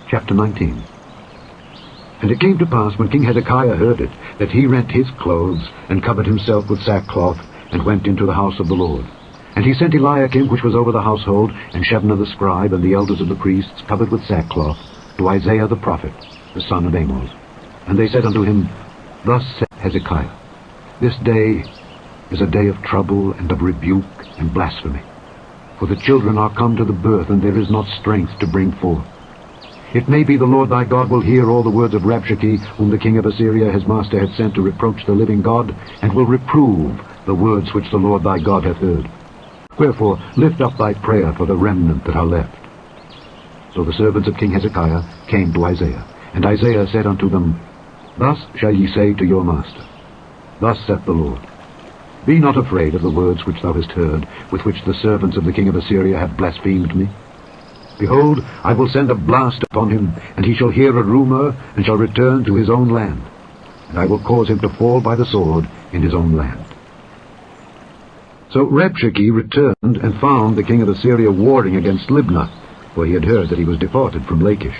Chapter 19. And it came to pass, when King Hezekiah heard it, that he rent his clothes, and covered himself with sackcloth, and went into the house of the Lord. And he sent Eliakim, which was over the household, and Shebna the scribe, and the elders of the priests, covered with sackcloth, to Isaiah the prophet, the son of Amoz. And they said unto him, Thus saith Hezekiah, This day is a day of trouble, and of rebuke, and blasphemy. For the children are come to the birth, and there is not strength to bring forth. It may be the Lord thy God will hear all the words of Rabshakeh, whom the king of Assyria his master hath sent to reproach the living God, and will reprove the words which the Lord thy God hath heard. Wherefore lift up thy prayer for the remnant that are left. So the servants of King Hezekiah came to Isaiah, and Isaiah said unto them, Thus shall ye say to your master, Thus saith the Lord, Be not afraid of the words which thou hast heard, with which the servants of the king of Assyria have blasphemed me. Behold, I will send a blast upon him, and he shall hear a rumor, and shall return to his own land. And I will cause him to fall by the sword in his own land. So Rabshakeh returned, and found the king of Assyria warring against Libnah, for he had heard that he was departed from Lachish.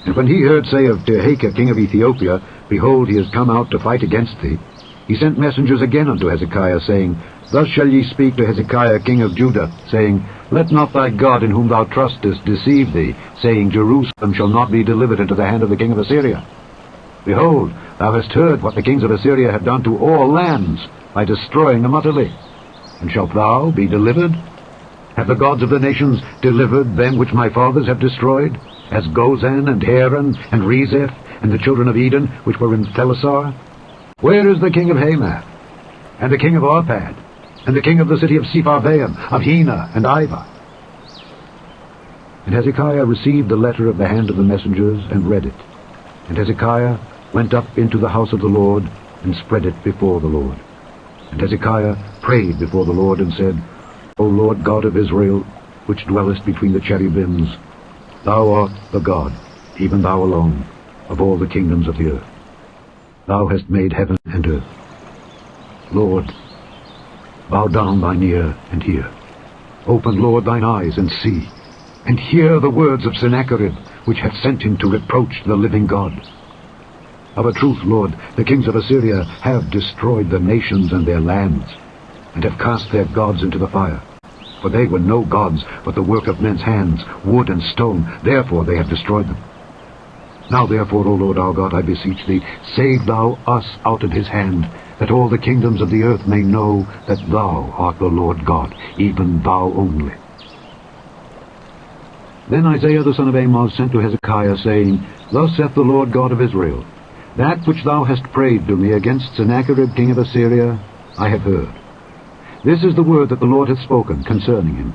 And when he heard say of Tirhakah king of Ethiopia, Behold, he is come out to fight against thee, he sent messengers again unto Hezekiah, saying, Thus shall ye speak to Hezekiah king of Judah, saying, Let not thy God in whom thou trustest deceive thee, saying, Jerusalem shall not be delivered into the hand of the king of Assyria. Behold, thou hast heard what the kings of Assyria have done to all lands, by destroying them utterly. And shalt thou be delivered? Have the gods of the nations delivered them which my fathers have destroyed, as Gozan and Haran and Rezeph and the children of Eden, which were in Thelasar? Where is the king of Hamath, and the king of Arpad, and the king of the city of Sepharvaim, of Hena and Ivah? And Hezekiah received the letter of the hand of the messengers, and read it. And Hezekiah went up into the house of the Lord, and spread it before the Lord. And Hezekiah prayed before the Lord, and said, O Lord God of Israel, which dwellest between the cherubims, Thou art the God, even thou alone, of all the kingdoms of the earth. Thou hast made heaven and earth. Lord, bow down thine ear and hear. Open, Lord, thine eyes and see, and hear the words of Sennacherib, which hath sent him to reproach the living God. Of a truth, Lord, the kings of Assyria have destroyed the nations and their lands, and have cast their gods into the fire. For they were no gods, but the work of men's hands, wood and stone. Therefore they have destroyed them. Now therefore, O Lord our God, I beseech thee, save thou us out of his hand, that all the kingdoms of the earth may know that thou art the Lord God, even thou only. Then Isaiah the son of Amoz sent to Hezekiah, saying, Thus saith the Lord God of Israel, That which thou hast prayed to me against Sennacherib king of Assyria, I have heard. This is the word that the Lord hath spoken concerning him.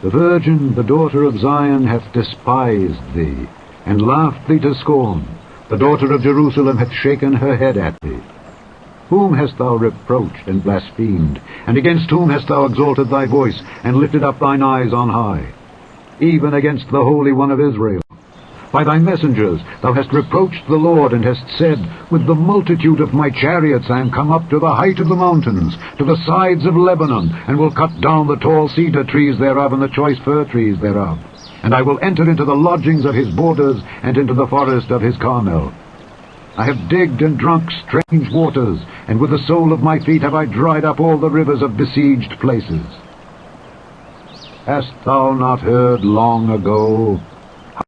The virgin, the daughter of Zion, hath despised thee, and laughed thee to scorn. The daughter of Jerusalem hath shaken her head at thee. Whom hast thou reproached and blasphemed? And against whom hast thou exalted thy voice, and lifted up thine eyes on high? Even against the Holy One of Israel. By thy messengers thou hast reproached the Lord, and hast said, With the multitude of my chariots I am come up to the height of the mountains, to the sides of Lebanon, and will cut down the tall cedar trees thereof, and the choice fir trees thereof. And I will enter into the lodgings of his borders, and into the forest of his Carmel. I have digged and drunk strange waters, and with the sole of my feet have I dried up all the rivers of besieged places. Hast thou not heard long ago